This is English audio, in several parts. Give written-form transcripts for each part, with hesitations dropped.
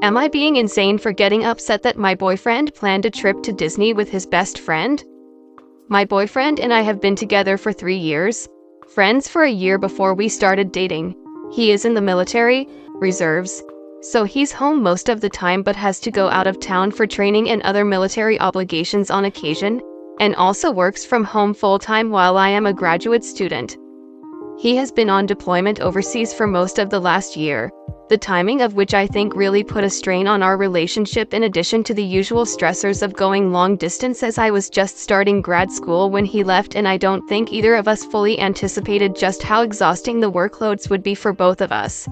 Am I being insane for getting upset that my boyfriend planned a trip to Disney with his best friend? My boyfriend and I have been together for 3 years, friends for a year before we started dating. He is in the military, reserves, so he's home most of the time but has to go out of town for training and other military obligations on occasion, and also works from home full-time while I am a graduate student. He has been on deployment overseas for most of the last year, the timing of which I think really put a strain on our relationship in addition to the usual stressors of going long distance, as I was just starting grad school when he left, and I don't think either of us fully anticipated just how exhausting the workloads would be for both of us.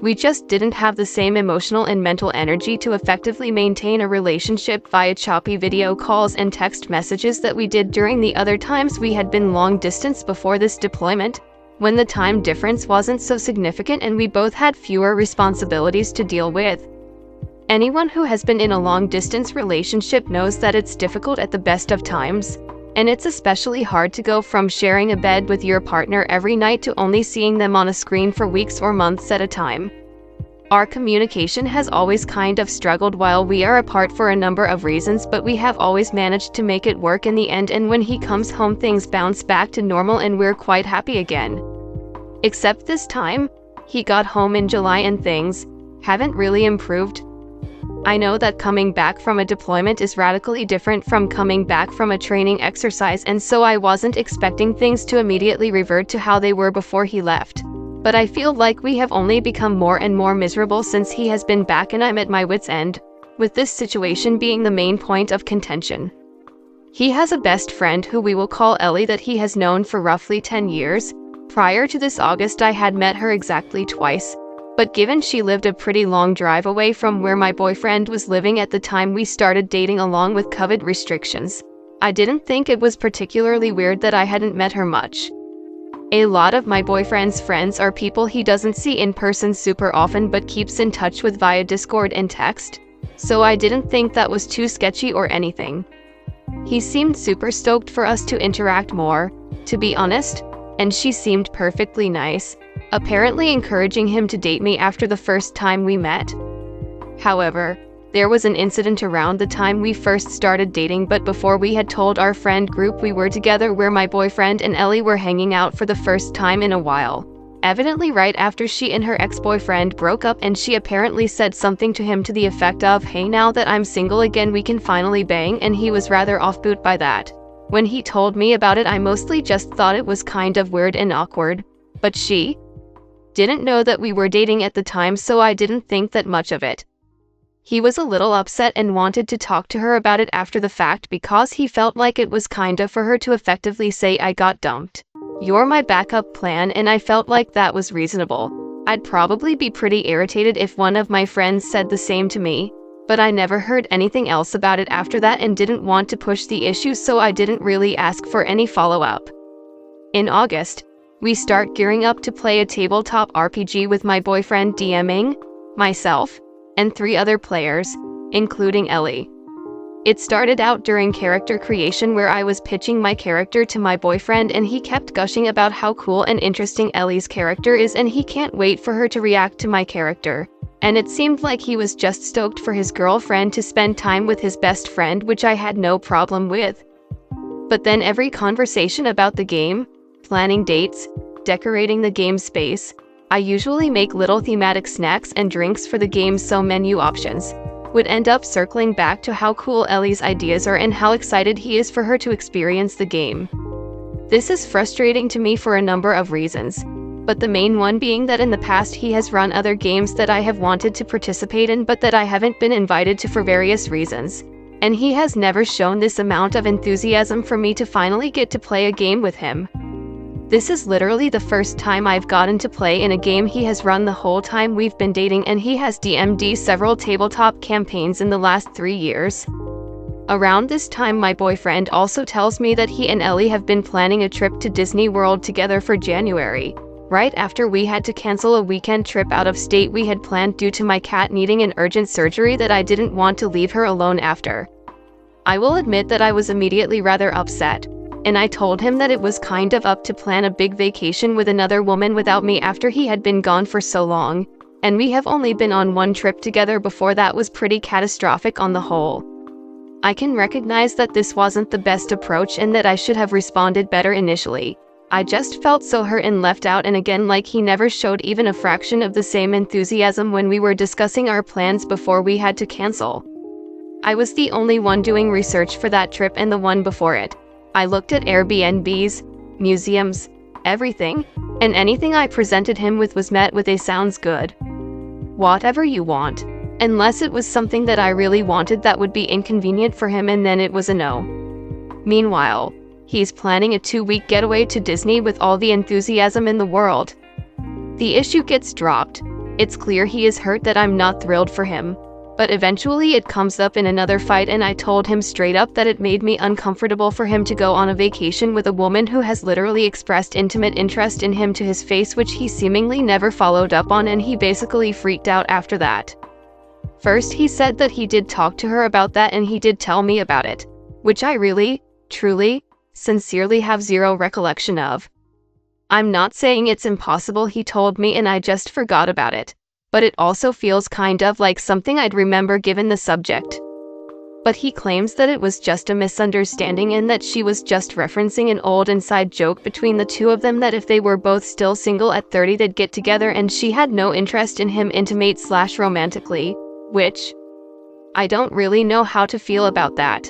We just didn't have the same emotional and mental energy to effectively maintain a relationship via choppy video calls and text messages that we did during the other times we had been long distance before this deployment, when the time difference wasn't so significant and we both had fewer responsibilities to deal with. Anyone who has been in a long-distance relationship knows that it's difficult at the best of times, and it's especially hard to go from sharing a bed with your partner every night to only seeing them on a screen for weeks or months at a time. Our communication has always kind of struggled while we are apart for a number of reasons, but we have always managed to make it work in the end, and when he comes home things bounce back to normal and we're quite happy again. Except this time, he got home in July and things haven't really improved. I know that coming back from a deployment is radically different from coming back from a training exercise, and so I wasn't expecting things to immediately revert to how they were before he left. But I feel like we have only become more and more miserable since he has been back, and I'm at my wit's end, with this situation being the main point of contention. He has a best friend who we will call Ellie that he has known for roughly 10 years. Prior to this August I had met her exactly twice, but given she lived a pretty long drive away from where my boyfriend was living at the time we started dating along with COVID restrictions, I didn't think it was particularly weird that I hadn't met her much. A lot of my boyfriend's friends are people he doesn't see in person super often but keeps in touch with via Discord and text, so I didn't think that was too sketchy or anything. He seemed super stoked for us to interact more, to be honest, and she seemed perfectly nice, apparently encouraging him to date me after the first time we met. However, there was an incident around the time we first started dating but before we had told our friend group we were together, where my boyfriend and Ellie were hanging out for the first time in a while. Evidently right after she and her ex-boyfriend broke up, and she apparently said something to him to the effect of, "Hey, now that I'm single again we can finally bang," and he was rather off-put by that. When he told me about it I mostly just thought it was kind of weird and awkward, but she didn't know that we were dating at the time, so I didn't think that much of it. He was a little upset and wanted to talk to her about it after the fact because he felt like it was kind of for her to effectively say, "I got dumped. You're my backup plan," and I felt like that was reasonable. I'd probably be pretty irritated if one of my friends said the same to me, but I never heard anything else about it after that and didn't want to push the issue, so I didn't really ask for any follow-up. In August, we start gearing up to play a tabletop RPG with my boyfriend DMing, myself, and 3 other players, including Ellie. It started out during character creation where I was pitching my character to my boyfriend and he kept gushing about how cool and interesting Ellie's character is and he can't wait for her to react to my character. And it seemed like he was just stoked for his girlfriend to spend time with his best friend, which I had no problem with. But then every conversation about the game, planning dates, decorating the game space, I usually make little thematic snacks and drinks for the game, so menu options would end up circling back to how cool Ellie's ideas are and how excited he is for her to experience the game. This is frustrating to me for a number of reasons, but the main one being that in the past he has run other games that I have wanted to participate in but that I haven't been invited to for various reasons, and he has never shown this amount of enthusiasm for me to finally get to play a game with him. This is literally the first time I've gotten to play in a game he has run the whole time we've been dating, and he has DM'd several tabletop campaigns in the last 3 years. Around this time my boyfriend also tells me that he and Ellie have been planning a trip to Disney World together for January, right after we had to cancel a weekend trip out of state we had planned due to my cat needing an urgent surgery that I didn't want to leave her alone after. I will admit that I was immediately rather upset, and I told him that it was kind of up to plan a big vacation with another woman without me after he had been gone for so long, and we have only been on one trip together before that was pretty catastrophic on the whole. I can recognize that this wasn't the best approach and that I should have responded better initially. I just felt so hurt and left out, and again, like he never showed even a fraction of the same enthusiasm when we were discussing our plans before we had to cancel. I was the only one doing research for that trip and the one before it. I looked at Airbnbs, museums, everything, and anything I presented him with was met with a "sounds good. Whatever you want." Unless it was something that I really wanted that would be inconvenient for him, and then it was a no. Meanwhile, he's planning a 2-week getaway to Disney with all the enthusiasm in the world. The issue gets dropped. It's clear he is hurt that I'm not thrilled for him. But eventually it comes up in another fight, and I told him straight up that it made me uncomfortable for him to go on a vacation with a woman who has literally expressed intimate interest in him to his face, which he seemingly never followed up on, and he basically freaked out after that. First, he said that he did talk to her about that and he did tell me about it, which I really, truly, sincerely have zero recollection of. I'm not saying it's impossible he told me and I just forgot about it, but it also feels kind of like something I'd remember given the subject. But he claims that it was just a misunderstanding and that she was just referencing an old inside joke between the two of them, that if they were both still single at 30 they'd get together, and she had no interest in him intimate/romantically, which I don't really know how to feel about that.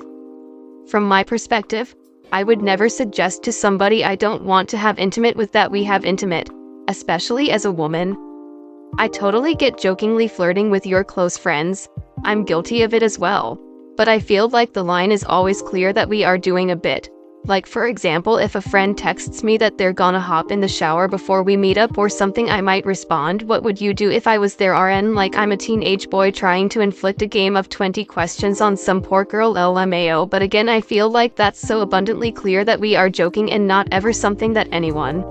From my perspective, I would never suggest to somebody I don't want to have intimate with that we have intimate, especially as a woman. I totally get jokingly flirting with your close friends. I'm guilty of it as well. But I feel like the line is always clear that we are doing a bit. Like, for example, if a friend texts me that they're gonna hop in the shower before we meet up or something, I might respond, "What would you do if I was there?" RN, like I'm a teenage boy trying to inflict a game of 20 questions on some poor girl, LMAO. But again, I feel like that's so abundantly clear that we are joking and not ever something that anyone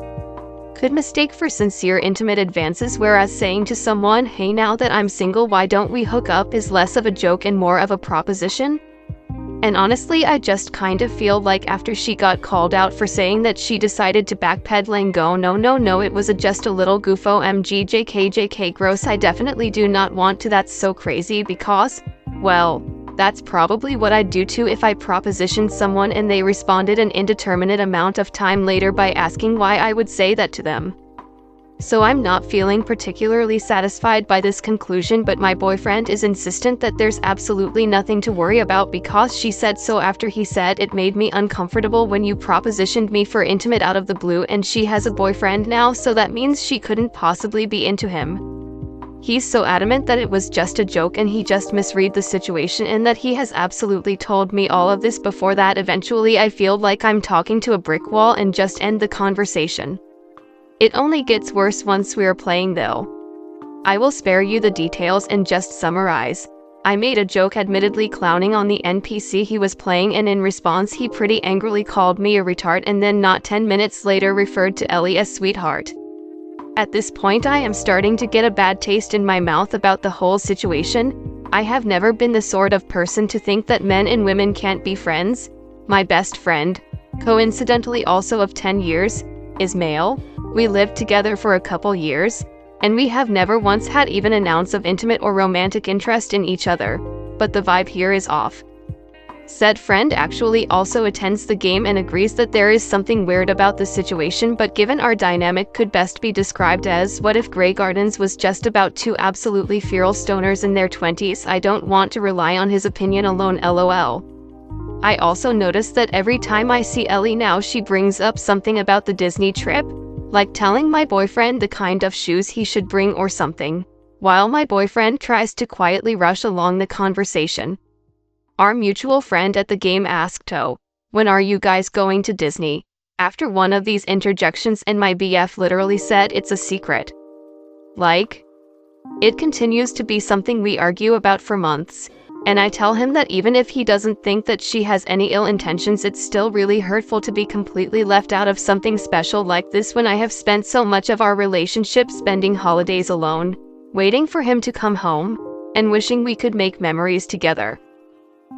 could mistake for sincere intimate advances, whereas saying to someone, "Hey, now that I'm single, why don't we hook up?" is less of a joke and more of a proposition. And honestly, I just kind of feel like after she got called out for saying that, she decided to backpedal and go, no, it was just a little goof, OMG, JK, gross. I definitely do not want to. That's so crazy because, well, that's probably what I'd do too if I propositioned someone and they responded an indeterminate amount of time later by asking why I would say that to them. So I'm not feeling particularly satisfied by this conclusion, but my boyfriend is insistent that there's absolutely nothing to worry about because she said so after he said, "It made me uncomfortable when you propositioned me for intimate out of the blue," and she has a boyfriend now, so that means she couldn't possibly be into him. He's so adamant that it was just a joke and he just misread the situation, and that he has absolutely told me all of this before that. Eventually I feel like I'm talking to a brick wall and just end the conversation. It only gets worse once we're playing though. I will spare you the details and just summarize. I made a joke admittedly clowning on the NPC he was playing, and in response he pretty angrily called me a retard and then not 10 minutes later referred to Ellie as sweetheart. At this point I am starting to get a bad taste in my mouth about the whole situation. I have never been the sort of person to think that men and women can't be friends. My best friend, coincidentally also of 10 years, is male. We lived together for a couple years, and we have never once had even an ounce of intimate or romantic interest in each other. But the vibe here is off. Said friend actually also attends the game and agrees that there is something weird about the situation, but given our dynamic could best be described as, what if Grey Gardens was just about two absolutely feral stoners in their 20s? I don't want to rely on his opinion alone, LOL. I also noticed that every time I see Ellie now she brings up something about the Disney trip, like telling my boyfriend the kind of shoes he should bring or something, while my boyfriend tries to quietly rush along the conversation. Our mutual friend at the game asked, "Oh, when are you guys going to Disney?" after one of these interjections, and my BF literally said, "It's a secret." Like, it continues to be something we argue about for months. And I tell him that even if he doesn't think that she has any ill intentions, it's still really hurtful to be completely left out of something special like this when I have spent so much of our relationship spending holidays alone, waiting for him to come home, and wishing we could make memories together.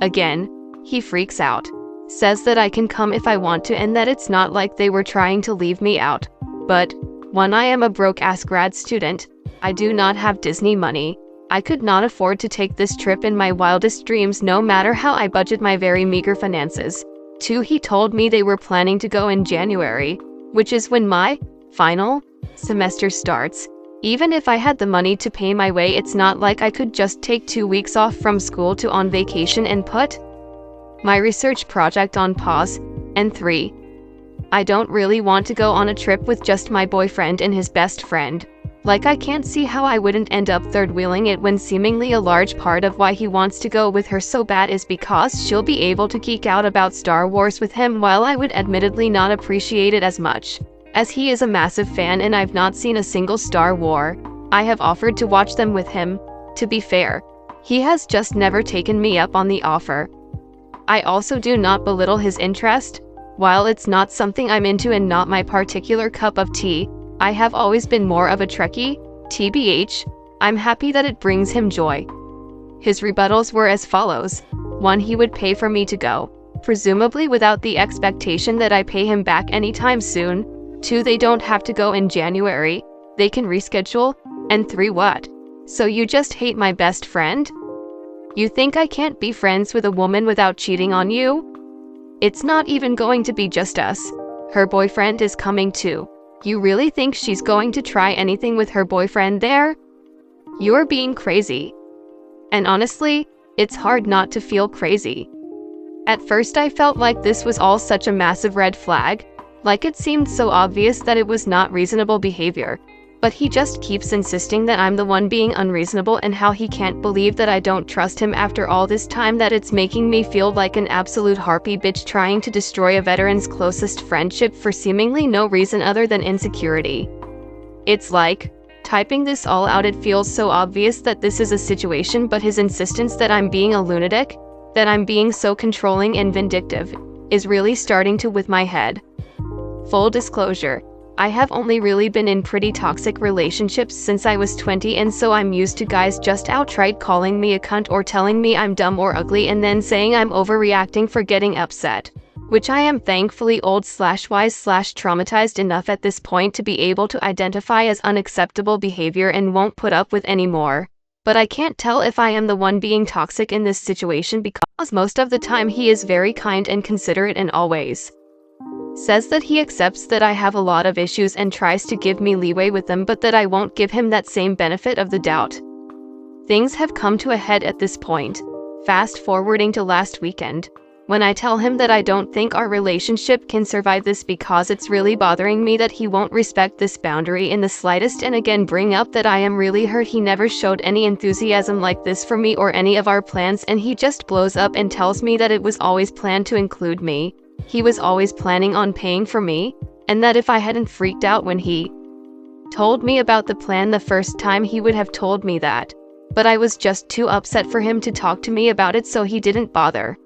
Again, he freaks out, says that I can come if I want to and that it's not like they were trying to leave me out. But, when I am a broke-ass grad student, I do not have Disney money. I could not afford to take this trip in my wildest dreams no matter how I budget my very meager finances. 2. He told me they were planning to go in January, which is when my final semester starts. Even if I had the money to pay my way, it's not like I could just take 2 weeks off from school to on vacation and put my research project on pause. And 3. I don't really want to go on a trip with just my boyfriend and his best friend. Like, I can't see how I wouldn't end up third-wheeling it when seemingly a large part of why he wants to go with her so bad is because she'll be able to geek out about Star Wars with him, while I would admittedly not appreciate it as much, as he is a massive fan and I've not seen a single Star Wars. I have offered to watch them with him. To be fair, he has just never taken me up on the offer. I also do not belittle his interest. While it's not something I'm into and not my particular cup of tea, I have always been more of a Trekkie. TBH, I'm happy that it brings him joy. His rebuttals were as follows. 1. He would pay for me to go, presumably without the expectation that I pay him back anytime soon. 2. They don't have to go in January, they can reschedule. And 3. What? So you just hate my best friend? You think I can't be friends with a woman without cheating on you? It's not even going to be just us. Her boyfriend is coming too. You really think she's going to try anything with her boyfriend there? You're being crazy. And honestly, it's hard not to feel crazy. At first I felt like this was all such a massive red flag, like it seemed so obvious that it was not reasonable behavior. But he just keeps insisting that I'm the one being unreasonable, and how he can't believe that I don't trust him after all this time, that it's making me feel like an absolute harpy bitch trying to destroy a veteran's closest friendship for seemingly no reason other than insecurity. It's like, typing this all out, it feels so obvious that this is a situation, but his insistence that I'm being a lunatic, that I'm being so controlling and vindictive, is really starting to with my head. Full disclosure, I have only really been in pretty toxic relationships since I was 20, and so I'm used to guys just outright calling me a cunt or telling me I'm dumb or ugly and then saying I'm overreacting for getting upset. Which I am thankfully old/wise/traumatized enough at this point to be able to identify as unacceptable behavior and won't put up with anymore. But I can't tell if I am the one being toxic in this situation, because most of the time he is very kind and considerate and always says that he accepts that I have a lot of issues and tries to give me leeway with them, but that I won't give him that same benefit of the doubt. Things have come to a head at this point. Fast forwarding to last weekend, when I tell him that I don't think our relationship can survive this because it's really bothering me that he won't respect this boundary in the slightest, and again bring up that I am really hurt he never showed any enthusiasm like this for me or any of our plans, and he just blows up and tells me that it was always planned to include me. He was always planning on paying for me, and that if I hadn't freaked out when he told me about the plan the first time, he would have told me that. But I was just too upset for him to talk to me about it, so he didn't bother.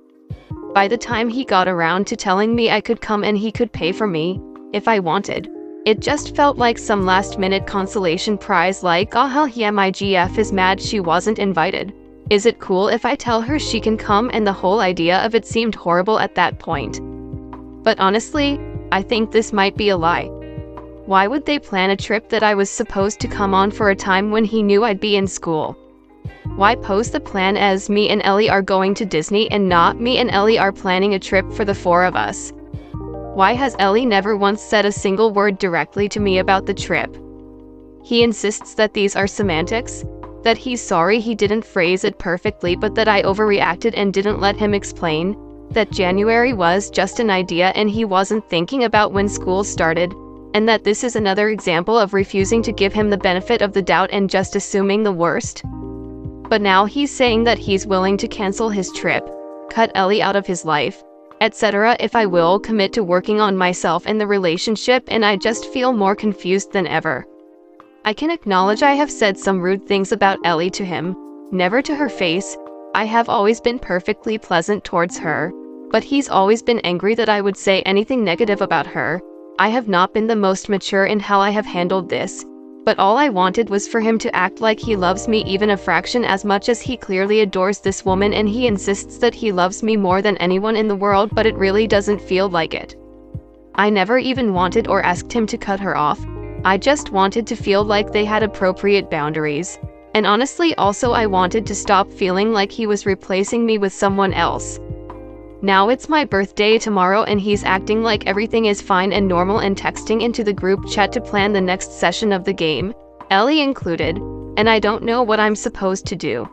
By the time he got around to telling me I could come and he could pay for me if I wanted, it just felt like some last-minute consolation prize, like, oh hell yeah, my GF is mad she wasn't invited. Is it cool if I tell her she can come? And the whole idea of it seemed horrible at that point. But honestly, I think this might be a lie. Why would they plan a trip that I was supposed to come on for a time when he knew I'd be in school? Why pose the plan as me and Ellie are going to Disney and not me and Ellie are planning a trip for the 4 of us? Why has Ellie never once said a single word directly to me about the trip? He insists that these are semantics, that he's sorry he didn't phrase it perfectly, but that I overreacted and didn't let him explain, that January was just an idea and he wasn't thinking about when school started, and that this is another example of refusing to give him the benefit of the doubt and just assuming the worst. But now he's saying that he's willing to cancel his trip, cut Ellie out of his life, etc. if I will commit to working on myself and the relationship, and I just feel more confused than ever. I can acknowledge I have said some rude things about Ellie to him, never to her face. I have always been perfectly pleasant towards her, but he's always been angry that I would say anything negative about her. I have not been the most mature in how I have handled this, but all I wanted was for him to act like he loves me even a fraction as much as he clearly adores this woman, and he insists that he loves me more than anyone in the world, but it really doesn't feel like it. I never even wanted or asked him to cut her off. I just wanted to feel like they had appropriate boundaries. And honestly, also I wanted to stop feeling like he was replacing me with someone else. Now it's my birthday tomorrow and he's acting like everything is fine and normal and texting into the group chat to plan the next session of the game, Ellie included, and I don't know what I'm supposed to do.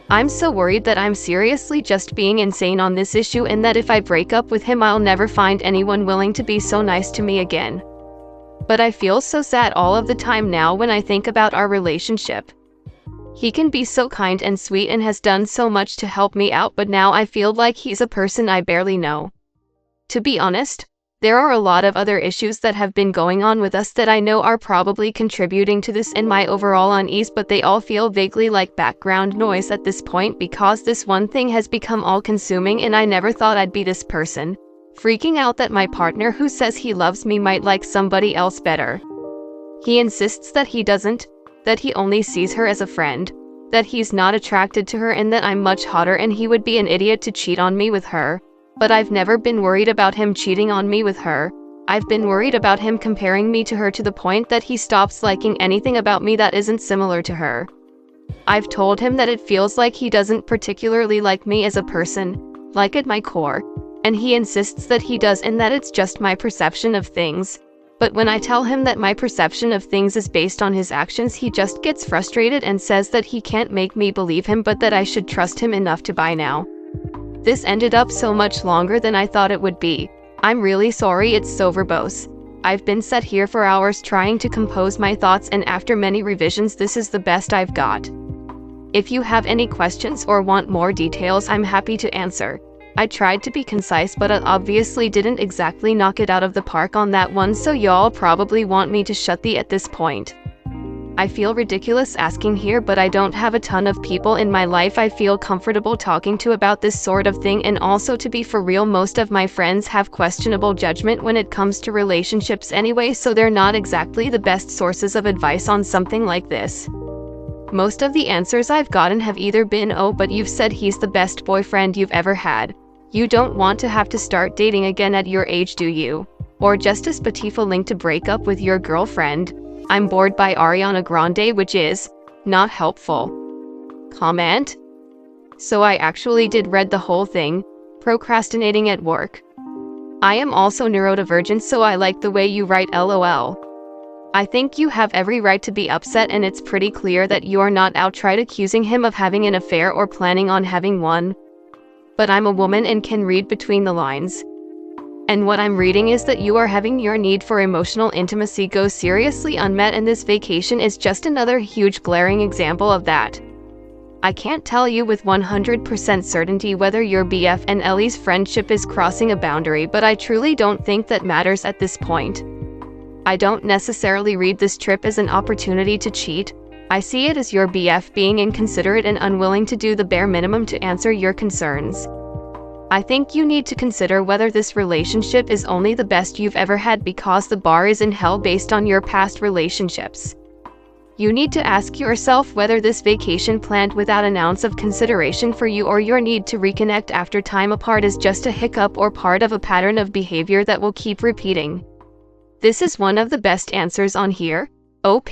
I'm so worried that I'm seriously just being insane on this issue and that if I break up with him I'll never find anyone willing to be so nice to me again. But I feel so sad all of the time now when I think about our relationship. He can be so kind and sweet and has done so much to help me out, but now I feel like he's a person I barely know. To be honest, there are a lot of other issues that have been going on with us that I know are probably contributing to this and my overall unease, but they all feel vaguely like background noise at this point because this one thing has become all-consuming and I never thought I'd be this person, freaking out that my partner who says he loves me might like somebody else better. He insists that he doesn't, that he only sees her as a friend, that he's not attracted to her and that I'm much hotter and he would be an idiot to cheat on me with her. But I've never been worried about him cheating on me with her. I've been worried about him comparing me to her to the point that he stops liking anything about me that isn't similar to her. I've told him that it feels like he doesn't particularly like me as a person, like at my core, and he insists that he does and that it's just my perception of things. But when I tell him that my perception of things is based on his actions, he just gets frustrated and says that he can't make me believe him but that I should trust him enough to buy now. This ended up so much longer than I thought it would be. I'm really sorry, it's so verbose. I've been sat here for hours trying to compose my thoughts and after many revisions this is the best I've got. If you have any questions or want more details I'm happy to answer. I tried to be concise but I obviously didn't exactly knock it out of the park on that one, so y'all probably want me to shut the at this point. I feel ridiculous asking here, but I don't have a ton of people in my life I feel comfortable talking to about this sort of thing, and also to be for real, most of my friends have questionable judgment when it comes to relationships anyway, so they're not exactly the best sources of advice on something like this. Most of the answers I've gotten have either been, oh, but you've said he's the best boyfriend you've ever had. You don't want to have to start dating again at your age, do you? Or just a Spotify link to break up with your girlfriend. I'm bored by Ariana Grande, which is not helpful. Comment. So I actually did read the whole thing, procrastinating at work. I am also neurodivergent, so I like the way you write LOL. I think you have every right to be upset, and it's pretty clear that you are not outright accusing him of having an affair or planning on having one. But I'm a woman and can read between the lines. And what I'm reading is that you are having your need for emotional intimacy go seriously unmet, and this vacation is just another huge glaring example of that. I can't tell you with 100% certainty whether your BF and Ellie's friendship is crossing a boundary, but I truly don't think that matters at this point. I don't necessarily read this trip as an opportunity to cheat. I see it as your BF being inconsiderate and unwilling to do the bare minimum to answer your concerns. I think you need to consider whether this relationship is only the best you've ever had because the bar is in hell based on your past relationships. You need to ask yourself whether this vacation planned without an ounce of consideration for you or your need to reconnect after time apart is just a hiccup or part of a pattern of behavior that will keep repeating. This is one of the best answers on here. OP.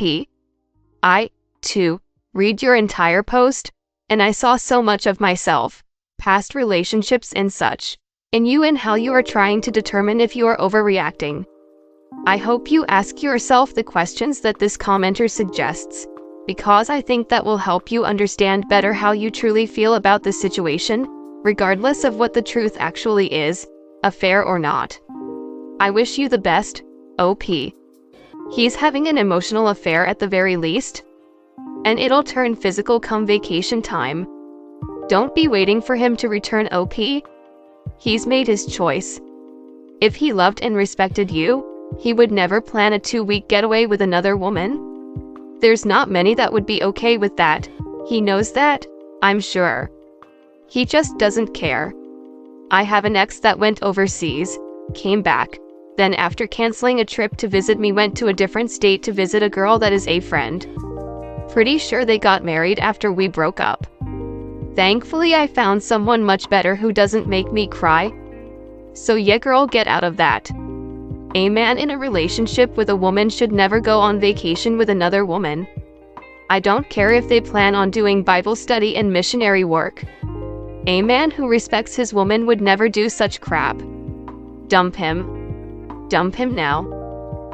I, too, read your entire post, and I saw so much of myself, past relationships and such, in you and how you are trying to determine if you are overreacting. I hope you ask yourself the questions that this commenter suggests, because I think that will help you understand better how you truly feel about the situation, regardless of what the truth actually is, affair or not. I wish you the best, OP. He's having an emotional affair at the very least, and it'll turn physical come vacation time. Don't be waiting for him to return, OP. He's made his choice. If he loved and respected you, he would never plan a 2-week getaway with another woman. There's not many that would be okay with that. He knows that, I'm sure. He just doesn't care. I have an ex that went overseas, came back, then after canceling a trip to visit me went to a different state to visit a girl that is a friend. Pretty sure they got married after we broke up. Thankfully I found someone much better who doesn't make me cry. So yeah girl, get out of that. A man in a relationship with a woman should never go on vacation with another woman. I don't care if they plan on doing Bible study and missionary work. A man who respects his woman would never do such crap. Dump him. Dump him now.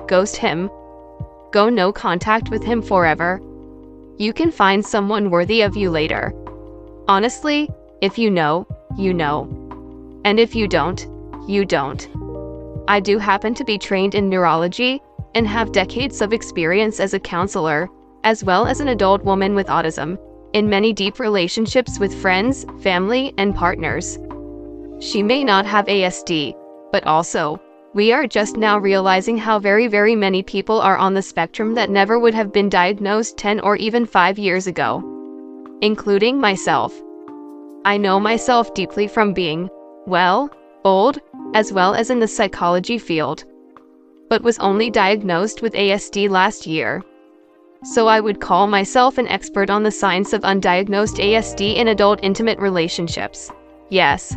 Ghost him. Go no contact with him forever. You can find someone worthy of you later. Honestly, if you know, you know. And if you don't, you don't. I do happen to be trained in neurology and have decades of experience as a counselor, as well as an adult woman with autism, in many deep relationships with friends, family, and partners. She may not have ASD, but also, we are just now realizing how very many people are on the spectrum that never would have been diagnosed 10 or even 5 years ago, including myself. I know myself deeply from being, well, old, as well as in the psychology field, but was only diagnosed with ASD last year. So I would call myself an expert on the science of undiagnosed ASD in adult intimate relationships. Yes,